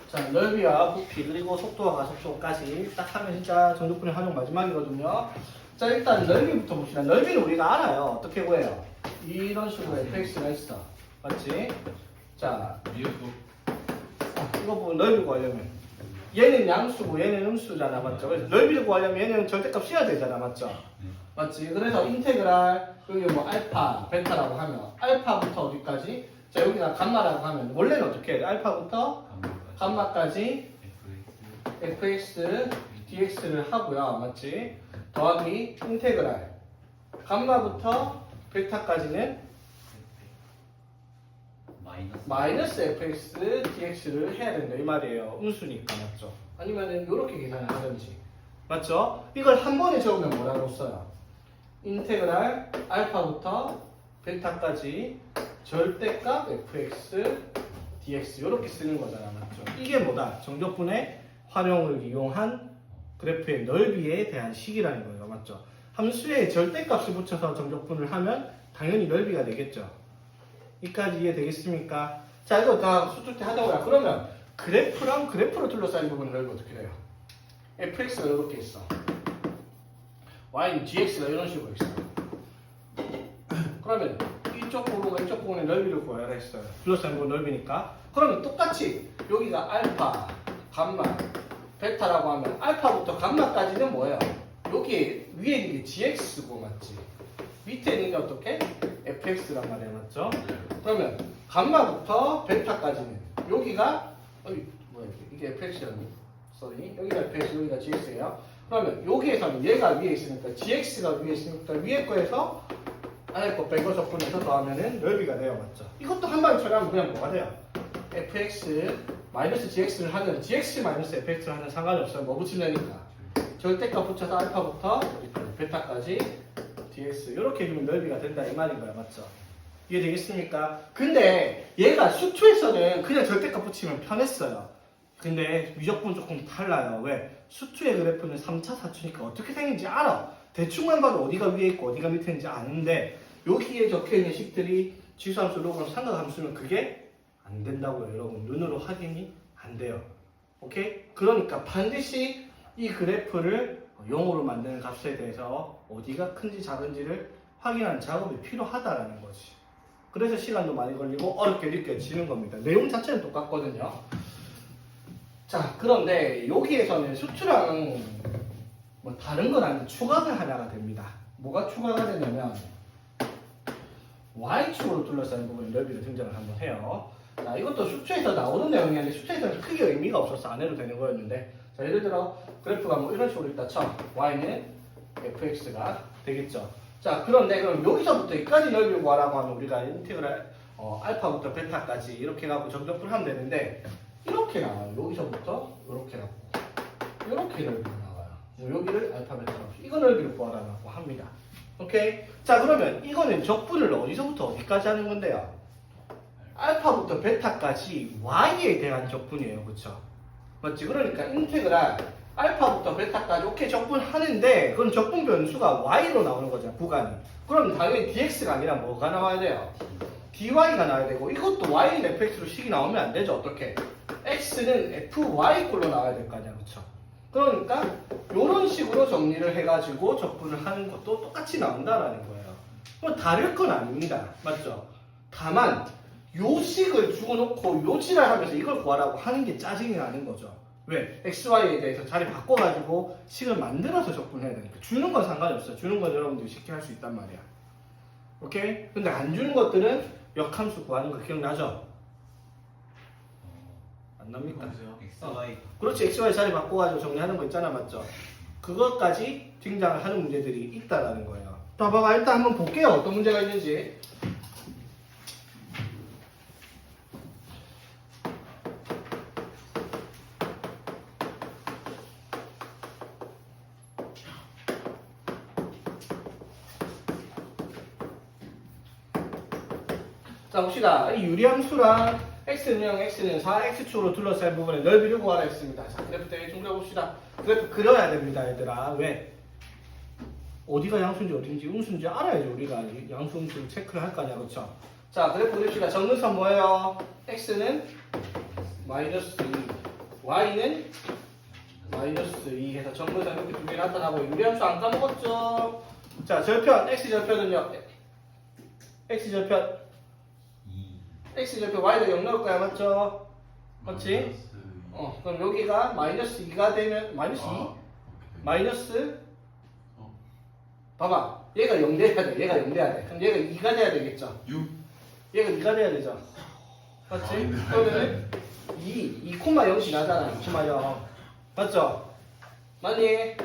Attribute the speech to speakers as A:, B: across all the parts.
A: 자, 넓이와 부피 그리고 속도와 가속도까지 딱 하면 진짜 정적분의 활용 마지막이거든요. 자, 일단 넓이부터 봅시다. 넓이는 우리가 알아요. 어떻게 구해요? 이런 식으로 fx가 있어. 맞지? 자, 이거 보면 넓이 구하려면 얘는 양수고 얘는 음수잖아. 맞죠? 그래서 넓이를 구하려면 얘는 절대값 씌워야 되잖아. 맞죠? 맞지? 그래서 인테그랄 여기 뭐 알파, 베타라고 하면 알파부터 어디까지? 자, 여기가 감마라고 하면 원래는 어떻게 해야 돼? 알파부터 감마까지 fx, dx를 하고요. 맞지? 더하기 인테그랄 감마부터 베타까지는 마이너스 fx, dx를 해야 된다 이 말이에요. 음수니까 맞죠? 아니면은 이렇게 계산을 하든지 맞죠? 이걸 한 번에 적으면 뭐라고 써요? 인테그랄 알파부터 베타까지 절대값 fx, dx 이렇게 쓰는 거잖아. 맞죠? 이게 뭐다? 정적분의 활용을 이용한 그래프의 넓이에 대한 식이라는 거예요. 맞죠? 함수에 절대값을 붙여서 정적분을 하면 당연히 넓이가 되겠죠. 여기까지 이해되겠습니까? 자, 이거 다 수출 때 하자고요. 그러면 그래프랑 그래프로 둘러싸인 부분은 넓이 어떻게 돼요? fx가 이렇게 있어. y는 gx가 이런 식으로 있어. 그러면 이쪽 부분과 이쪽 부분의 넓이를 구하라 했어요. 둘러싸인 부분 넓이니까. 그러면 똑같이 여기가 알파, 감마, 베타라고 하면 알파부터 감마까지는 뭐예요? 여기 위에 있는 게 gx고 맞지? 밑에 있는 게 어떻게? fx란 말이야. 맞죠? 그러면 감마부터 베타까지는 여기가 뭐야 이게 fx라니? 쏘리 여기가 fx 여기가 gx예요. 그러면 여기에서는 얘가 위에 있으니까 gx가 위에 있으니까 위에 거에서 아래 거 빼고 적분해서 더하면은 넓이가 돼요. 맞죠? 이것도 한 방에 처리하면 그냥 뭐가 돼요? fx 마이너스 gx를 하는 gx 마이너스 fx를 하는 상관이 없어요. 뭐 붙이려니까 절대값 붙여서 알파부터 베타까지 dx 이렇게 해주면 넓이가 된다 이 말인 거야. 맞죠? 이해되겠습니까? 근데 얘가 수투에서는 그냥 절대값 붙이면 편했어요. 근데 미적분 조금 달라요. 왜? 수투의 그래프는 3차, 4차니까 어떻게 생긴지 알아. 대충만 봐도 어디가 위에 있고 어디가 밑에 있는지 아는데 여기에 적혀있는 식들이 지수함수, 로그램, 삼각함수는 그게 안 된다고요. 여러분 눈으로 확인이 안 돼요. 오케이? 그러니까 반드시 이 그래프를 0으로 만드는 값에 대해서 어디가 큰지 작은지를 확인하는 작업이 필요하다라는 거지. 그래서 시간도 많이 걸리고 어렵게 느껴지는 겁니다. 내용 자체는 똑같거든요. 자, 그런데 여기에서는 수투랑 뭐 다른 건 아닌데 추가가 하나가 됩니다. 뭐가 추가가 되냐면 Y축으로 둘러싸인 부분의 넓이를 등장을 한번 해요. 자, 이것도 수투에서 나오는 내용이었는데 수투에서는 크게 의미가 없어서 안 해도 되는 거였는데 자, 예를 들어 그래프가 뭐 이런 식으로 있다 쳐. Y는 fx가 되겠죠. 자, 그런데 그럼 여기서부터 여기까지 넓이를 구하라고 하면 우리가 인테그랄 알파부터 베타까지 이렇게 갖고 정적분을 하면 되는데 이렇게 나와요. 여기서부터 이렇게 갖고 이렇게 넓이가 나와요. 여기를 알파 베타로 이거 넓이를 구하라고 합니다. 오케이? 자, 그러면 이거는 적분을 어디서부터 어디까지 하는 건데요? 알파부터 베타까지 y에 대한 적분이에요. 그쵸? 맞지? 그러니까 인테그랄 알파부터 베타까지 오케이 적분하는데 그건 적분 변수가 y로 나오는 거잖아. 구간이. 그럼 당연히 dx가 아니라 뭐가 나와야 돼요? dy가 나와야 되고 이것도 y는 fx로 식이 나오면 안 되죠. 어떻게? x는 fy꼴로 나와야 될 거 아니야. 그쵸? 그러니까 이런 식으로 정리를 해가지고 적분을 하는 것도 똑같이 나온다라는 거예요. 뭐 다를 건 아닙니다. 맞죠? 다만 요 식을 주고놓고 요 지랄하면서 이걸 구하라고 하는 게 짜증이 나는 거죠. 왜? XY에 대해서 자리 바꿔가지고 식을 만들어서 적분해야 되니까. 주는 건 상관이 없어요. 주는 건 여러분들이 쉽게 할 수 있단 말이야. 오케이? 근데 안 주는 것들은 역함수 구하는 거 기억나죠? 안 납니까? 그렇지. XY 자리 바꿔가지고 정리하는 거 있잖아. 맞죠? 그것까지 등장을 하는 문제들이 있다라는 거예요. 자, 봐봐. 일단 한번 볼게요. 어떤 문제가 있는지. 자, 봅시다. 이 유리함수랑 x는 0, x는 4, x축으로 둘러싸인 부분의 넓이를 구하라 했습니다. 자, 그래프 대충 그려봅시다. 그래프 그려야 됩니다, 얘들아. 왜? 어디가 양수인지 어딘지 음수인지 알아야죠. 우리가 양수, 음수를 체크를 할 거 아니야. 그쵸? 자, 그래프 그립시다. 정근선 뭐예요? x는 마이너스 2, y는 마이너스 2 해서 정근선 이렇게 두 개 나타나고 유리함수 안 까먹었죠? 자, 절편 x 절편은요. x 절편 x 절편 y가 0 나올 거야, 맞죠? 맞지? 그럼 여기가 마이너스 2가 되면 마이너스 2? 마이너스 봐봐, 얘가 0 돼야 돼. 얘가 0 돼야 돼. 그럼 얘가 2가 돼야 되겠죠?
B: 6.
A: 얘가 2가 돼야 되죠? 맞지? 그러면은 2,0 지나잖아. 2,0 맞죠? 맞니?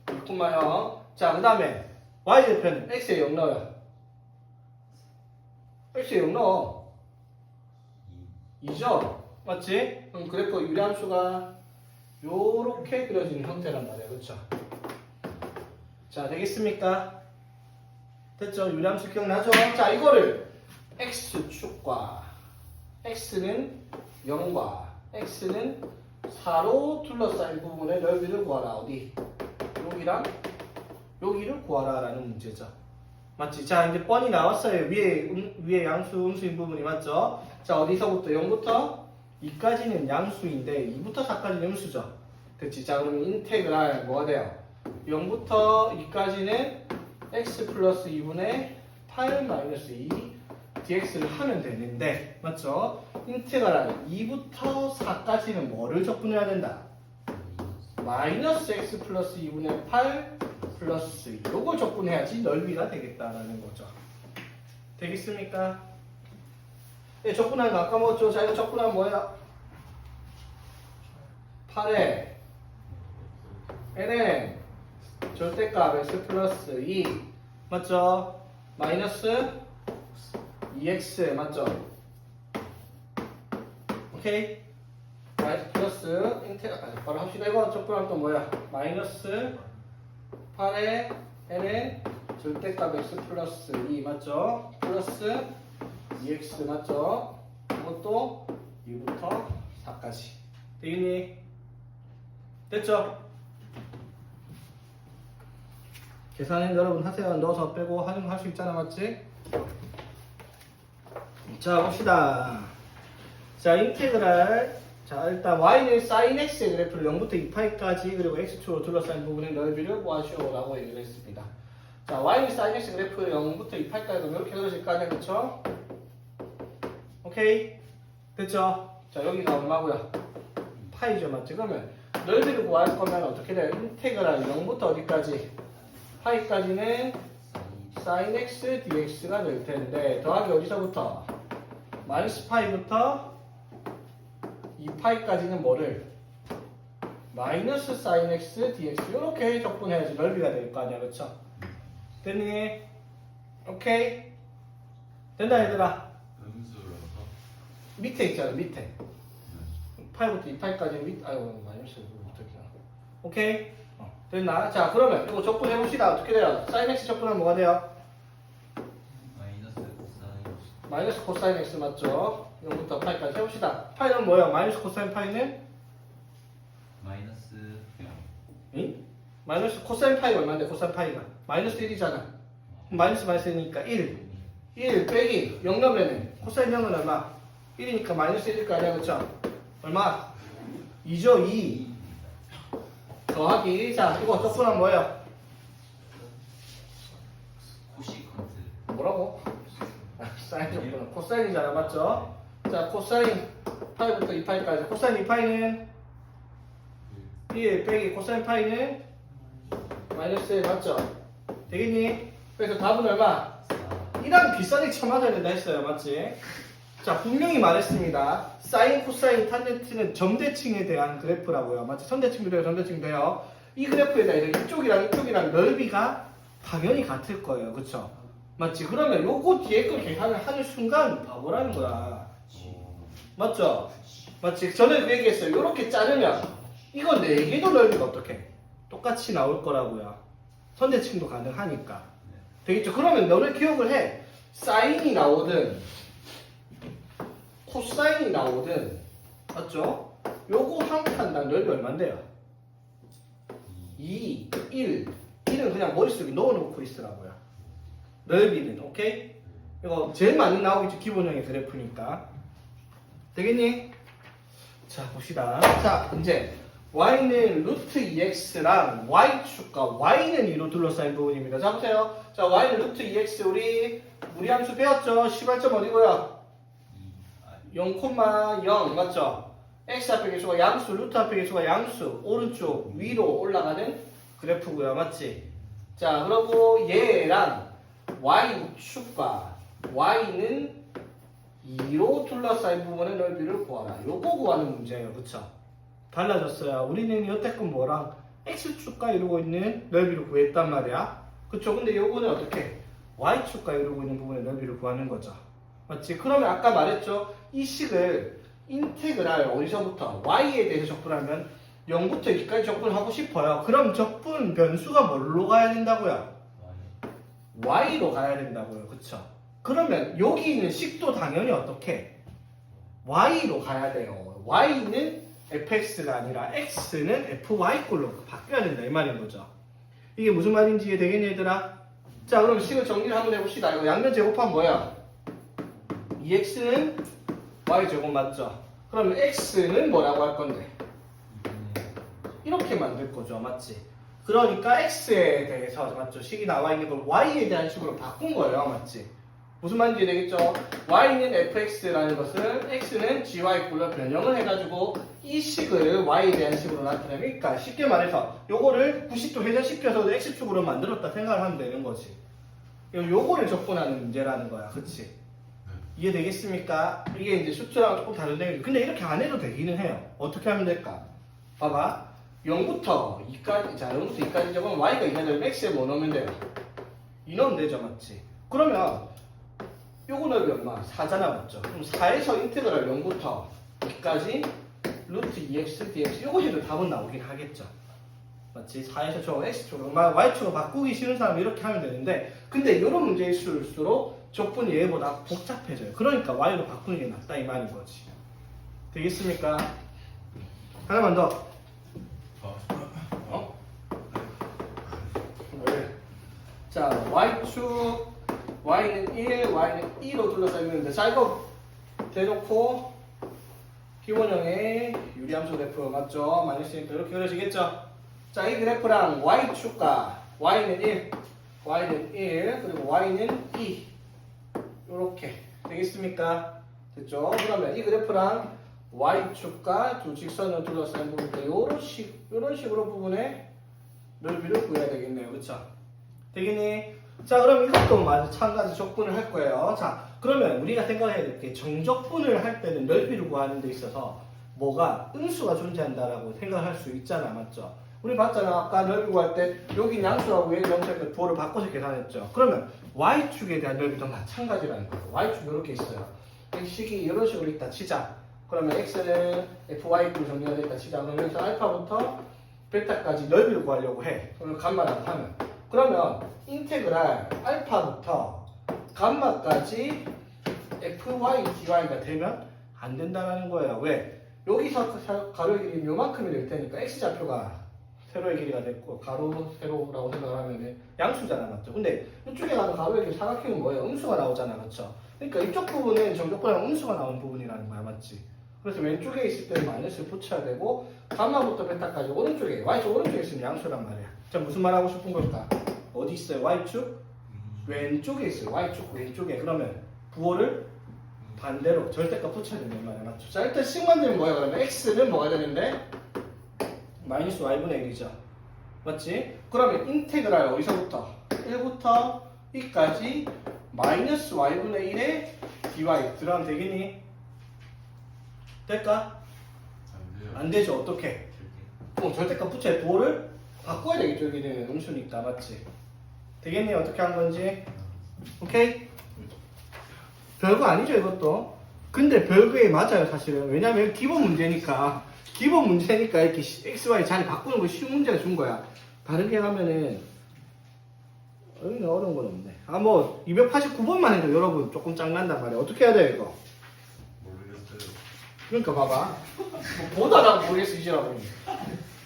A: 2,0 자, 그 다음에 y절편 x에 0 넣어요. x에 0 넣어 2죠? 맞지? 그럼 그래프 유리함수가 요렇게 그려지는 형태란 말이야. 그렇죠? 자, 되겠습니까? 됐죠? 유리함수 기억나죠? 자, 이거를 x축과 x는 0과 x는 4로 둘러싸인 부분의 넓이를 구하라. 어디? 여기랑 여기를 구하라 라는 문제죠. 맞지? 자, 이제 뻔히 나왔어요. 위에 양수, 음수인 부분이 맞죠? 자, 어디서부터? 0부터 2까지는 양수인데 2부터 4까지는 음수죠. 됐지? 자, 그러면 인테그랄 뭐가 돼요? 0부터 2까지는 x 플러스 2분의 8 마이너스 2 dx를 하면 되는데 맞죠? 인테그랄 2부터 4까지는 뭐를 적분해야 된다? 마이너스 x 플러스 2분의 8 플러스 2 요걸 적분해야지 넓이가 되겠다라는 거죠. 되겠습니까? 네, 적분하는 거 아까 먹었죠? 자, 이거 적분하면 뭐야? 8에 n은 절대값 x 플러스 2 맞죠? 마이너스 2x 맞죠? 오케이? 플러스 바로 합시다. 이거 적분하면 또 뭐야? 마이너스 8에 n은 절대값 x 플러스 2 맞죠? 플러스 2x 맞죠? 이것도 2부터 4까지 되겠니? 됐죠? 계산은 여러분 하세요. 넣어서 빼고 할 수 있잖아. 맞지? 자, 봅시다. 자, 인테그랄. 자, 일단 y는 sin x의 그래프를 0부터 2파이까지 그리고 x축으로 둘러싸인 부분의 넓이를 구하시오라고 얘기를 했습니다. 자, y는 sin x 그래프 0부터 2파이까지 그럼 이렇게 그려질 거 아니야, 그쵸? 오케이? 됐죠? 자, 여기가 얼마고요? 파이죠, 맞지? 그러면 넓이를 구할 거면 어떻게 돼요? 인테그랄 0부터 어디까지? 파이까지는 sin x dx가 될 텐데 더하기 어디서부터? 마이너스 파이부터 2파이까지는 뭐를? 마이너스 sin x dx 이렇게 적분해야지 넓이가 될 거 아니야, 그쵸? 됐니? 오케이? 된다 얘들아.
B: 음수라서
A: 밑에 있잖아, 밑에. 8부터 2파이까지는 아이고 마이너스 오케이? 됐나? 자, 그러면 이거 적분해봅시다. 어떻게 돼요? sin x 적분하면 뭐가 돼요? 마이너스 코사인 x 맞죠? 0부터 파이까지 해봅시다. 파이는 뭐예요? 마이너스 코사인 파이는?
B: 마이너스 0.
A: 응? 마이너스 코사인 파이가 얼마인데 코사인 파이가? 마이너스 1이잖아. 마이너스 마이너스니까 1. 1 빼기 0 넣으면은 코사인 0은 얼마? 1이니까 마이너스 1일 거 아니야, 그쵸? 얼마? 2죠, 2. 더하기. 자, 이거 적분하면 뭐예요?
B: 코시컨트.
A: 뭐라고? 사인 적분은 코사인이잖아, 맞죠? 자, 코사인 파이부터 2파이까지. 코사인 2파이는 1 빼기 코사인 파이는 마이너스 1 맞죠? 되겠니? 그래서 답은 얼마? 1하면 비싸게 쳐맞아야 된다 했어요, 맞지? 자, 분명히 말했습니다. 사인, 코사인, 탄젠트는 점대칭에 대한 그래프라고요. 맞지? 선대칭도 돼요, 점대칭도 돼요. 이 그래프에다 이쪽이랑 넓이가 당연히 같을 거예요. 그쵸? 맞지? 그러면 요거 뒤에 거 계산을 하는 순간 바보라는 거야. 맞죠? 맞지? 전에 그 얘기했어요. 요렇게 자르면 이거 4개도 넓이가 어떻게? 똑같이 나올 거라고요. 선대칭도 가능하니까. 되겠죠? 그러면 너를 기억을 해. 사인이 나오든 코사인이 나오든 맞죠? 요거 한 칸당 넓이 얼만데요? 2, 1. 1은 그냥 머릿속에 넣어놓고 있으라고요. 넓이는, 오케이? 이거 제일 많이 나오겠죠. 기본형의 그래프니까. 되겠니? 자, 봅시다. 자, 이제 y는 루트 2x랑 y축과 y는 2로 둘러싸인 부분입니다. 자, 보세요. 자, y는 루트 2x 우리 무리함수 배웠죠? 시발점 어디고요? 0,0 맞죠? x 앞에 계수가 양수, 루트 앞에 계수가 양수, 오른쪽 위로 올라가는 그래프고요. 맞지? 자, 그리고 얘랑 y축과 y는 2로 둘러싸인 부분의 넓이를 구하라. 요거 구하는 문제예요. 그쵸? 달라졌어요. 우리는 여태껏 뭐랑 x축과 이루고 있는 넓이를 구했단 말이야. 그쵸? 근데 요거는 어떻게? y축과 이루고 있는 부분의 넓이를 구하는 거죠. 맞지? 그러면 아까 말했죠? 이 식을 인테그랄 어디서부터? y에 대해서 접근하면 0부터 2까지 접근하고 싶어요. 그럼 접근 변수가 뭘로 가야 된다고요? y로 가야 된다고요. 그쵸? 그러면 여기 있는 식도 당연히 어떻게? y로 가야 돼요. y는 fx가 아니라 x는 fy꼴로 바뀌어야 된다 이 말인 거죠. 이게 무슨 말인지 이해되겠니 얘들아? 자, 그럼 식을 정리를 한번 해봅시다. 이거 양면 제곱하면 뭐야? 2x는 y제곱 맞죠? 그러면 x는 뭐라고 할 건데? 이렇게 만들 거죠. 맞지? 그러니까 x에 대해서 맞죠? 식이 나와 있는 걸 y에 대한 식으로 바꾼 거예요. 맞지? 무슨 말인지 되겠죠? y는 fx라는 것을 x는 gy꼴로 변형을 해가지고 이 식을 y에 대한 식으로 나타내니까 그러니까 쉽게 말해서 요거를 90도 회전시켜서 x축으로 만들었다 생각을 하면 되는 거지. 요거를 접근하는 문제라는 거야. 그치? 이해되겠습니까? 이게 이제 수트랑 조금 다른 내용이죠. 근데 이렇게 안 해도 되기는 해요. 어떻게 하면 될까? 봐봐. 0부터 2까지, 자, 0부터 2까지 적으면 y가 2가 되면 x에 뭐 넣으면 돼요? 2 넣으면 되죠. 맞지? 그러면 요거 넓이 얼마? 4잖아. 맞죠? 그럼 4에서 인테그랄 0부터 2까지 루트 2x dx 요거 해도 답은 나오긴 하겠죠. 맞지? 4에서 저 x축으로, y축으로 바꾸기 싫은 사람은 이렇게 하면 되는데 근데 이런 문제일수록 적분이 얘보다 복잡해져요. 그러니까 y로 바꾸는 게 낫다 이 말인 거지. 되겠습니까? 하나만 더. 어? 왜? 자, y축 y는 1, y는 2로 둘러싸여 있는데 자, 이거 대놓고 기본형의 유리함수 그래프 맞죠? 마이너스니까 이렇게 그려지겠죠? 자, 이 그래프랑 y축과 y는 1, y는 1, 그리고 y는 2 요렇게 되겠습니까? 됐죠? 그러면 이 그래프랑 y축과 두 직선을 둘러싸인 부분인데 요런 식으로 부분의 넓이를 구해야 되겠네요. 그쵸? 되겠니? 자, 그럼 이것도 마찬가지 적분을 할 거예요. 자, 그러면 우리가 생각해야 될 게 정적분을 할 때는 넓이를 구하는 데 있어서 뭐가 음수가 존재한다라고 생각할 수 있잖아. 맞죠? 우리 봤잖아. 아까 넓이 구할 때 여기 양수하고 얘를 염색해서 부호를 바꿔서 계산했죠. 그러면 y축에 대한 넓이도 마찬가지라는 거예요. y축 이렇게 있어요. 이 식이 이런 식으로 있다 치자. 그러면 x는 fy로 정리가 됐다 치자. 그러면 여기서 알파부터 베타까지 넓이를 구하려고 해. 그러면 감마라고 하면. 그러면 인테그랄 알파부터 감마까지 fy dy가 되면 안 된다는 거예요. 왜? 여기서 가로의 길이는 요만큼이 될 테니까 x좌표가 세로의 길이가 됐고 가로, 세로라고 생각을 하면 양수잖아. 맞죠? 근데 이쪽에 가는 가로의 길이 사각형은 뭐예요? 음수가 나오잖아. 그렇죠? 그러니까 이쪽 부분은 정적분이랑 음수가 나오는 부분이라는 거야. 맞지? 그래서 왼쪽에 있을 때는 마이너스를 붙여야 되고 감마부터 베타까지 오른쪽에 y축 오른쪽에 있으면 양수란 말이야. 자, 무슨 말 하고 싶은 걸까? 어디 있어요? y축? 왼쪽에 있어요. y축 왼쪽에. 그러면 부호를 반대로 절대값 붙여야 된단 말이야. 맞죠? 자, 일단 식만 되면 뭐야? 그러면 x는 뭐가 되는데? 마이너스 y분의 1이죠. 맞지? 그러면 인테그랄 어디서부터? 1부터 2까지 마이너스 y분의 1의 dy 들어가면 되겠니? 될까? 안 되죠. 어떻게? 절대값 붙여야 부호를 바꿔야 되겠죠. 여기 되는 음수니까. 맞지? 되겠니? 어떻게 한 건지? 오케이? 별거 아니죠 이것도. 근데 별거에 맞아요 사실은. 왜냐면 기본 문제니까 이렇게 x, y 자리 바꾸는 거 쉬운 문제가 준 거야. 다르게 하면은 여기는 어려운 건 없네. 뭐 289번만 해도 여러분 조금 짱난단 말이야. 어떻게 해야 돼 이거?
B: 모르겠어요.
A: 그러니까 봐봐. 뭐 보다라고 모르겠어 이제라고.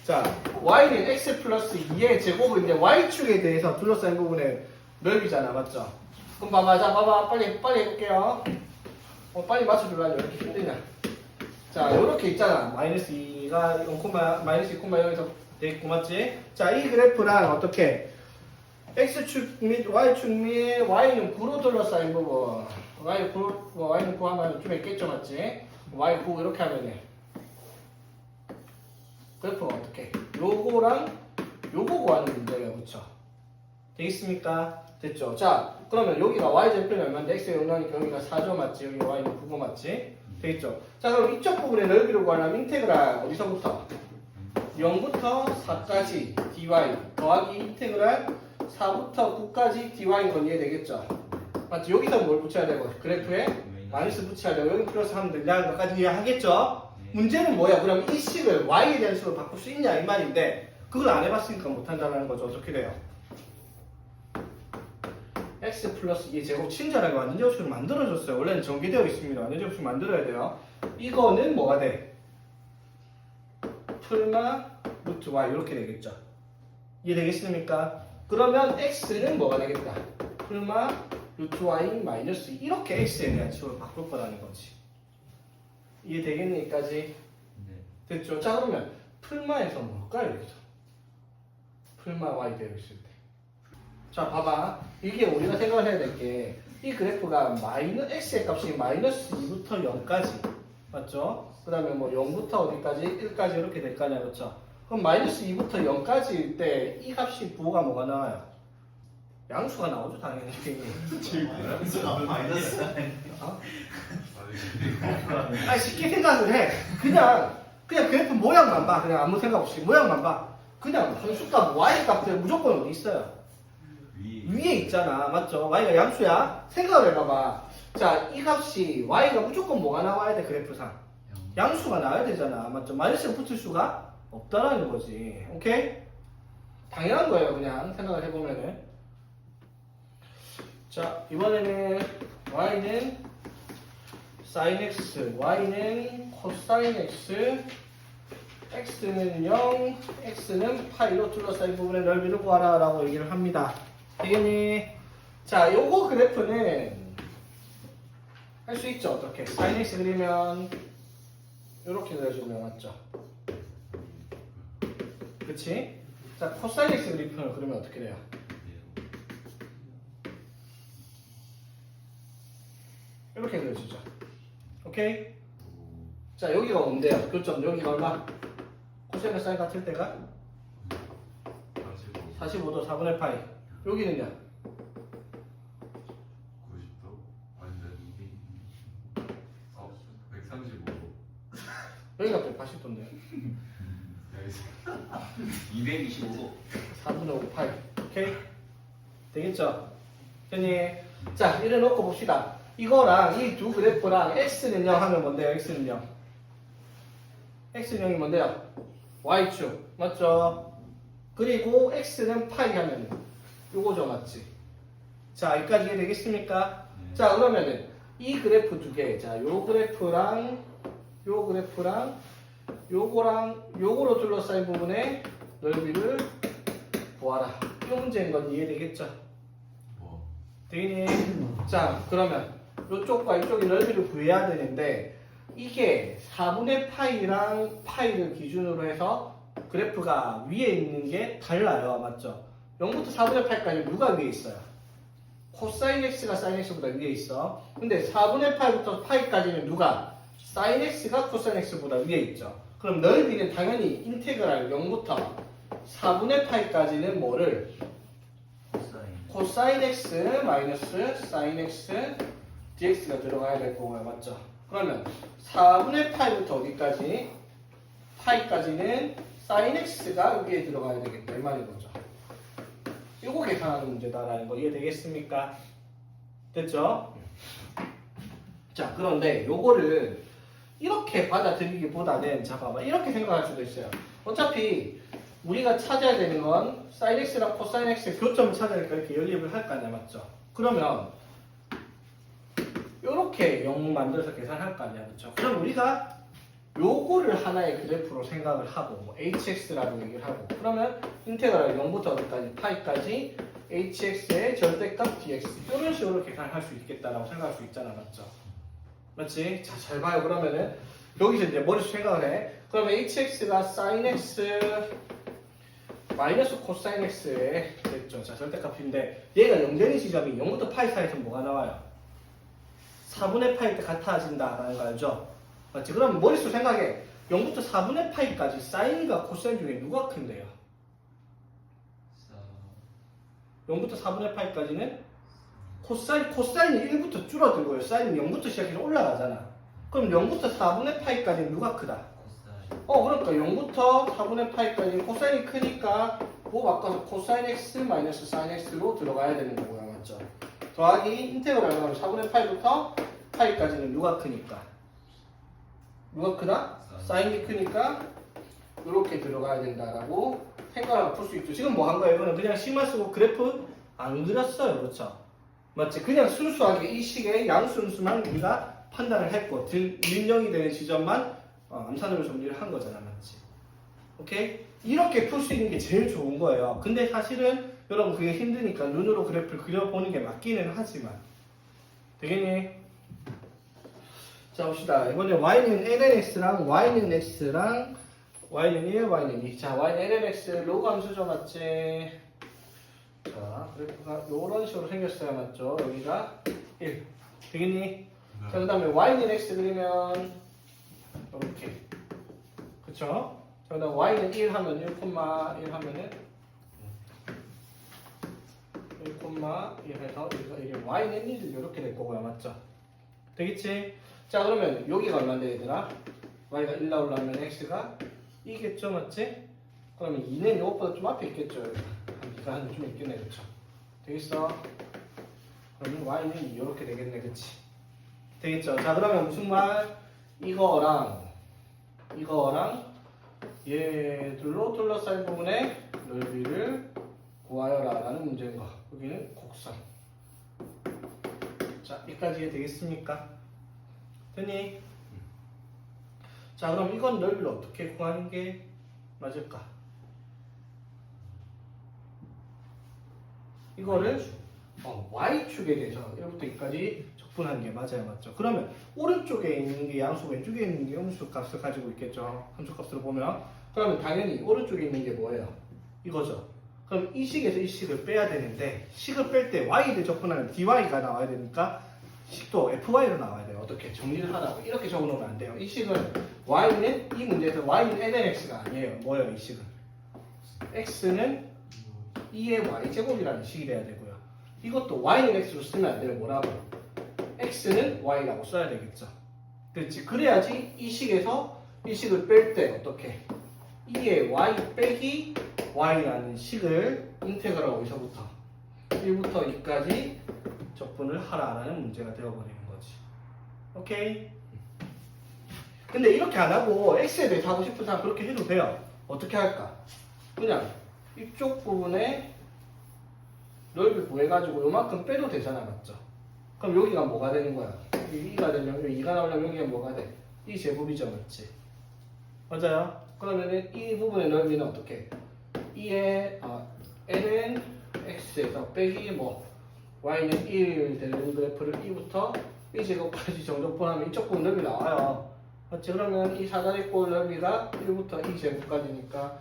A: 자, y는 x 플러스 2의 제곱인데 y축에 대해서 둘러싸인 부분의 넓이잖아. 맞죠? 그럼 봐봐. 자, 봐봐. 빨리 해볼게요. 빨리 맞춰줄라. 왜 이렇게 힘드냐? 자, 요렇게 있잖아. 마이너스 2가 0, 마이너스 2,0에서 돼 있고, 맞지? 자, 이 그래프랑 어떻게? X축 및 Y축 및 Y는 9로 둘러싸인 부분. Y는 9 하면 좀 있겠죠, 맞지? Y 9 이렇게 하면 돼. 그래프가 어떻게? 요거랑 요거 구하는 문제예요, 그쵸? 되겠습니까? 됐죠? 자, 그러면 여기가 y절편이 얼마인데 x가 0나니까 여기가 4죠, 맞지? 여기 y는 9고 맞지? 되겠죠? 자, 그럼 이쪽 부분의 넓이를 구하려면 인테그랄 어디서부터? 0부터 4까지 dy 더하기 인테그랄 4부터 9까지 dy 건 이해되겠죠? 맞지? 여기서 뭘 붙여야 되고 그래프에 마이너스 붙여야 되고 여기 플러스 하면 된다는 것까지 이해하겠죠? 문제는 뭐야? 그럼 이 식을 y에 대한 식으로 바꿀 수 있냐 이 말인데 그걸 안 해봤으니까 못한다는 거죠. 어떻게 돼요? x 플러스 2 제곱 친절하게 완전 제곱식을 만들어줬어요. 원래는 전개되어 있습니다. 완전 제곱식 만들어야 돼요. 이거는 뭐가 돼? 풀마 루트 y 이렇게 되겠죠. 이해되겠습니까? 그러면 x는 뭐가 되겠다? 풀마 루트 y 마이너스 2 이렇게 x에 대한 식으로 바꿀 거라는 거지. 이해되겠니? 여기까지?
B: 네.
A: 됐죠? 자, 그러면 풀마에서 뭘까요? 여기서 풀마 y 되어 있을 때. 자, 봐봐. 이게 우리가 생각을 해야 될 게 이 그래프가 x의 값이 마이너스 2부터 0까지 맞죠? 그 다음에 뭐 0부터 어디까지? 1까지 이렇게 될 거 아니야, 그렇죠? 그럼 마이너스 2부터 0까지일 때 이 값이 부호가 뭐가 나와요? 양수가 나오죠, 당연히.
C: 마이너스
A: 어? 아니, 쉽게 생각을 해. 그냥 그래프 모양만 봐. 그냥 아무 생각 없이 모양만 봐. 그냥 함수값 y 값들 무조건 어디 있어요? 위에 있잖아. 맞죠? y가 양수야. 생각을 해봐봐. 자, 이 값이 y가 무조건 뭐가 나와야 돼, 그래프상? 양수가 나와야 되잖아. 맞죠? 마이너스가 붙을 수가 없다라는 거지. 오케이? 당연한 거예요, 그냥 생각을 해보면은. 자, 이번에는 y는 sin x, y는 cosine x, x는 0, x는 파이로 둘러싸인 부분의 넓이를 구하라 라고 얘기를 합니다. 되겠니? 자, 요거 그래프는 할 수 있죠. 어떻게? sin x 그리면 요렇게 그려주면 맞죠? 그치? 자, cosine x 그리면 그러면 어떻게 돼요? 이렇게 그려주죠. 오케이? 자, 여기가 뭔데요? 교점 여기가 얼마? 코사인 사인 같을 때가 45도 4분의 파이. 여기는요?
D: 90도 완전 135도
A: 여기가 180도인데요.
B: 225도.
A: 4분의 5 파이. 오케이? 되겠죠? 됐니? 자, 이래 놓고 봅시다. 이거랑 이 두 그래프랑 x는 0 하면 뭔데요? x는 0. x는 0이 뭔데요? y축. 맞죠? 그리고 x는 파이 하면 요거죠, 맞지? 자, 여기까지 이해되겠습니까? 자, 그러면은 이 그래프 두 개. 자, 요 그래프랑 요 그래프랑 요거랑 요거로 둘러싸인 부분의 넓이를 구하라. 이 문제인 건 이해되겠죠?
D: 뭐
A: 되겠니? 자, 그러면 이쪽과 이쪽의 넓이를 구해야 되는데 이게 4분의 파이랑 파이를 기준으로 해서 그래프가 위에 있는 게 달라요. 맞죠? 0부터 4분의 파이까지 누가 위에 있어요? 코사인 x가 사인 x보다 위에 있어. 근데 4분의 파이부터 파이까지는 누가? 사인 x가 코사인 x보다 위에 있죠. 그럼 넓이는 당연히 인테그랄 0부터 4분의 파이까지는 뭐를? 코사인 x 마이너스 사인 x dx가 들어가야 될 거고요. 맞죠? 그러면 4분의 파이부터 어디까지? 파이까지는 사인 x가 위에 들어가야 되겠다. 이 말인 거죠. 이거 계산하는 문제다라는 거 이해되겠습니까? 됐죠? 자, 그런데 요거를 이렇게 받아들이기보다는 자, 봐봐. 이렇게 생각할 수도 있어요. 어차피 우리가 찾아야 되는 건 사인 x랑 코사인 x의 교점을 찾아니까 이렇게 연립을 할 거 아니야, 맞죠? 그러면 이렇게 0 만들어서 계산할 거 아니야, 그렇죠? 그럼 우리가 요거를 하나의 그래프로 생각을 하고 뭐 hx라고 얘기를 하고 그러면 인테그랄 0부터 어디까지 파이까지 hx의 절대값 dx 이런 식으로 계산할 수 있겠다라고 생각할 수 있잖아, 맞죠? 맞지? 자, 잘 봐요. 그러면은 여기서 이제 머릿속 생각을 해. 그러면 hx가 sin x 마이너스 코사인 x에 됐죠. 자, 절대값인데 얘가 0 되는 지점이 0부터 파이 사이에서 뭐가 나와요? 4분의 파이 때 같아진다라는 거 알죠? 맞지? 그럼 머릿속 생각해. 0부터 4분의 파이까지 사인과 코사인 중에 누가 큰데요? 0부터 4분의 파이까지는 코사인이 1부터 줄어들고요. 사인은 0부터 시작해서 올라가잖아. 그럼 0부터 4분의 파이까지는 누가 크다? 그러니까 0부터 4분의 파이까지 코사인이 크니까 뭐 바꿔서 코사인 x 마이너스 사인 x로 들어가야 되는 거고요. 맞죠? 더하기 인테그랄 하면 4분의 파이부터 파이까지는 누가 크니까? 누가 크다? 사인이 크니까 이렇게 들어가야 된다라고 생각을 풀 수 있죠. 지금 뭐 한 거예요? 이거는 그냥 시마 쓰고 그래프 안 그렸어요. 그렇죠? 맞지? 그냥 순수하게 이 식의 양순수만 우리가 판단을 했고 밀령이 되는 지점만 암산으로 정리를 한 거잖아. 맞지? 오케이? 이렇게 풀 수 있는 게 제일 좋은 거예요. 근데 사실은 여러분 그게 힘드니까 눈으로 그래프를 그려보는 게 맞기는 하지만 되겠니? 자 봅시다. 이번에 y는 lnx랑 y는 x랑 y는 1, y는 2. 자 y는 lnx 로그 함수죠. 맞지? 자 그래프가 이런 식으로 생겼어야 맞죠? 여기가 1 되겠니? 자 그 다음에 y는 x 그리면 이렇게 그쵸? 자 그 다음 y는 1 하면 1, 1 하면은 1, 해서 이게 y는 1 이렇게 될 거고요. 맞죠? 되겠지? 자 그러면 여기가 얼마인데 얘들아? y가 1 나오려면 x가 2겠죠? 맞지? 그러면 2는 이것보다 좀 앞에 있겠죠? 여기가 한 좀 있겠네. 그쵸? 되겠어? 그러면 y는 이렇게 되겠네. 그치? 되겠죠? 자 그러면 무슨 말? 이거랑 얘들로 둘러싸인 부분의 넓이를 구하여라 라는 문제인 거. 여기는 곡선. 자 여기까지 되겠습니까? 됐니? 자 그럼 이건 넓이를 어떻게 구하는 게 맞을까? 이거를 y축에 대해서 1부터 2까지 적분하는 게 맞아요. 맞죠? 그러면 오른쪽에 있는 게 양수, 왼쪽에 있는 게 음수 값을 가지고 있겠죠. 함수 값으로 보면 그러면 당연히 오른쪽에 있는 게 뭐예요? 이거죠. 그럼 이 식에서 이 식을 빼야 되는데 식을 뺄 때 y를 적분하면 dy가 나와야 되니까 식도 fy로 나와야 돼요. 어떻게 정리를 하라고 이렇게 적어놓으면 안 돼요. 이 식은 y는 이 문제에서 y는 lnx가 아니에요. 뭐예요? 이 식은 x는 2의 y제곱이라는 식이 돼야 되고요. 이것도 y는 x로 쓰면 안 돼요. 뭐라고? x는 y라고 써야 되겠죠. 그렇지. 그래야지 이 식에서 이 식을 뺄 때 어떻게 2의 y 빼기 y라는 식을 인테그랄 어디서부터 1부터 2까지 적분을 하라라는 문제가 되어버리는 거지. 오케이? 근데 이렇게 안 하고 x에 대해서 하고 싶은 사람 그렇게 해도 돼요. 어떻게 할까? 그냥 이쪽 부분에 넓이 구해가지고 요만큼 빼도 되잖아. 맞죠? 그럼 여기가 뭐가 되는 거야? 여기 2가 되면 여기 2가 나오려면 여기가 뭐가 돼? 2제곱이죠. 맞지? 맞아요? 그러면은 이 부분의 넓이는 어떻게? 2의 ln x에서 빼기 y는 1 되는 그래프를 2부터 2제곱까지 정적분하면 이쪽 부분 넓이 나와요. 맞지? 그러면 이 사다리꼴 넓이가 1부터 2제곱까지니까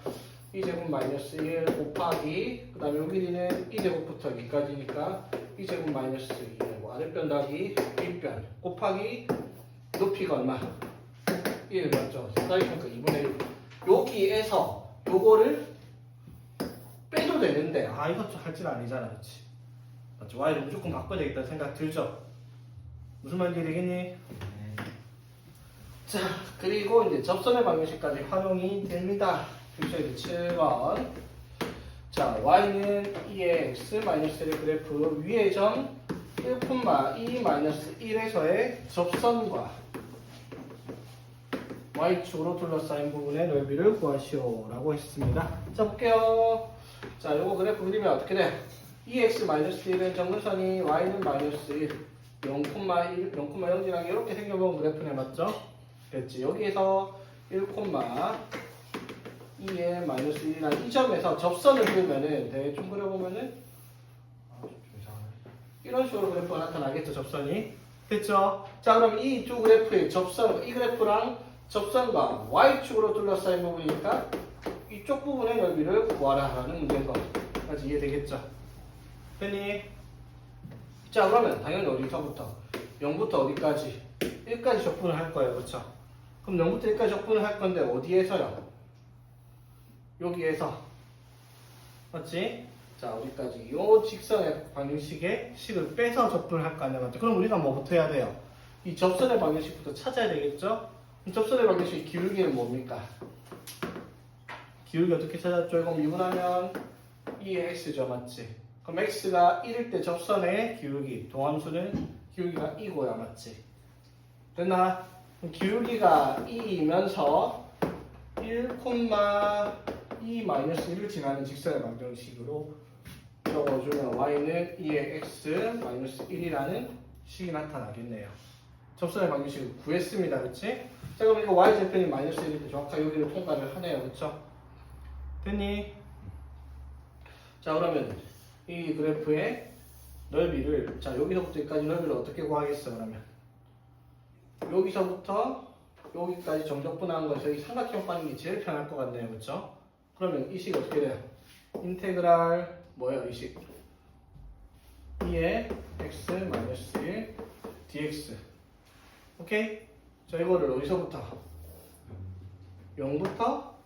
A: 2제곱 마이너스 1 곱하기 그 다음에 여기 길이는 2제곱부터 2까지니까 2제곱 마이너스 2 아랫변 더하기 윗변 곱하기 높이가 얼마? 1 맞죠? 사다리니까 2분의 1 여기에서 요거를 빼도 되는데 이것도 할 줄 아니잖아. 그렇지? 맞죠? y를 무조건 바꿔야 되겠다는 생각 들죠? 무슨 말인지 되겠니? 자 그리고 이제 접선의 방정식까지 활용이 됩니다. 교시에 7번. 자, y는 2의 x-1의 그래프 위의 점 1,2-1에서의 접선과 y축으로 둘러싸인 부분의 넓이를 구하시오 라고 했습니다. 자, 볼게요. 자, 요거 그래프 그리면 어떻게 돼? 2x-1은 정근선이 y는 마이너스 1, 0,1, 0,0이랑 이렇게 생겨본 그래프네. 맞죠? 그랬지. 여기에서 1,2의 마이너스 1이라는 이 점에서 접선을 그리면은 대충 그려보면은 좀 이상하네. 이런 식으로 그래프가 나타나겠죠. 접선이 됐죠? 자 그럼 이 두 그래프의 접선 이 그래프랑 접선과 Y축으로 둘러싸인 부분이니까 이쪽 부분의 넓이를 구하라 하는 문제인 거. 까지 이해되겠죠? 됐니? 자, 그러면 당연히 어디서부터? 0부터 어디까지? 1까지 적분을 할 거예요. 그렇죠? 그럼 0부터 1까지 적분을 할 건데 어디에서요? 여기에서. 맞지? 자, 어디까지? 요 직선의 방정식에 식을 빼서 접근을 할 거 아니야, 맞죠? 그럼 우리가 뭐부터 해야 돼요? 이 접선의 방정식부터 찾아야 되겠죠? 그럼 접선의 방정식 기울기는 뭡니까? 기울기 어떻게 찾았죠? 이거 미분하면 2의 x죠, 맞지? 그럼 x가 1일 때 접선의 기울기, 동함수는 기울기가 2고야, 맞지? 됐나? 그럼 기울기가 2이면서 1,2-1을 지나는 직선의 방정식으로 적어주면 y는 2의 x-1이라는 식이 나타나겠네요. 접선의 방정식을 구했습니다. 그치? 자, 그럼 이거 y절편이 -1일 때 정확하게 여기를 통과를 하네요. 그쵸? 됐니? 자, 그러면 이 그래프의 넓이를, 자, 여기서부터 여기까지 넓이를 어떻게 구하겠어, 그러면? 여기서부터 여기까지 정적분한 거에서 이 삼각형 빠는 게 제일 편할 것 같네요. 그쵸? 그러면 이 식이 어떻게 돼요? 인테그랄, 뭐예요, 이 식? 2의 x-1 dx. 오케이? 자, 이거를 어디서부터? 0부터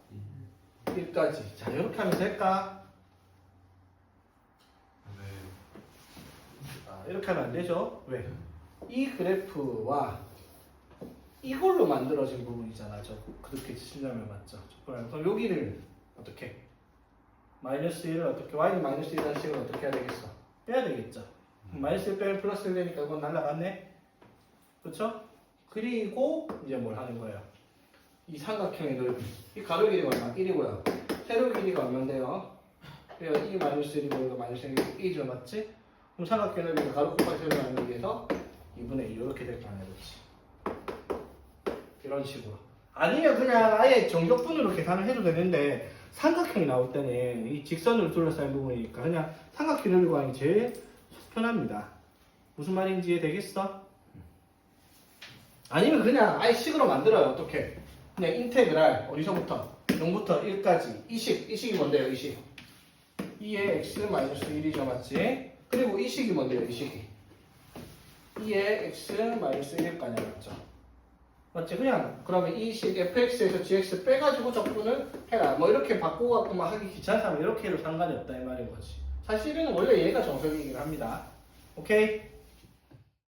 A: 1까지. 자, 이렇게 하면 될까?
D: 네.
A: 아, 이렇게 하면 안 되죠? 왜? 이 그래프와 이걸로 만들어진 부분이잖아. 저 그렇게 치려면 맞죠? 그럼 여기를 어떻게? -1을 어떻게? y는 -1이라는 식을 어떻게 해야 되겠어? 빼야 되겠죠? -1 빼면 +1 되니까 그건 날라갔네? 그쵸? 그리고 이제 뭘 하는 거예요? 이 삼각형의 넓이. 이 가로 길이가 얼마? 1이고요. 세로 길이가 얼마인데요? 그래서 이 -1이고 이거 -1이죠, 맞지? 그럼 삼각형 넓이가 가로 곱하기 세로 나누기 위해서 2분의 2 이렇게 될 거 아니야, 그렇지? 이런 식으로. 아니면 그냥 아예 정적분으로 계산을 해도 되는데 삼각형이 나올 때는 이 직선으로 둘러싸인 부분이니까 그냥 삼각형 넓이 구하는 게 제일 편합니다. 무슨 말인지 이해되겠어? 아니면 그냥 아예 식으로 만들어요. 어떻게? 그냥 인테그랄 어디서부터? 0부터 1까지 이 식이 뭔데요? 이 식 2의 x-1이죠, 맞지? 그리고 이 식이 뭔데요? 이 식이 2의 x-1일 거 아니야, 맞죠? 맞지? 그냥 그러면 이 식 fx에서 gx 빼가지고 적분을 해라. 뭐 이렇게 바꾸고 갖고 막 하기 귀찮다면 이렇게 해도 상관이 없다 이 말인 거지. 사실은 원래 얘가 정석이긴 합니다. 오케이?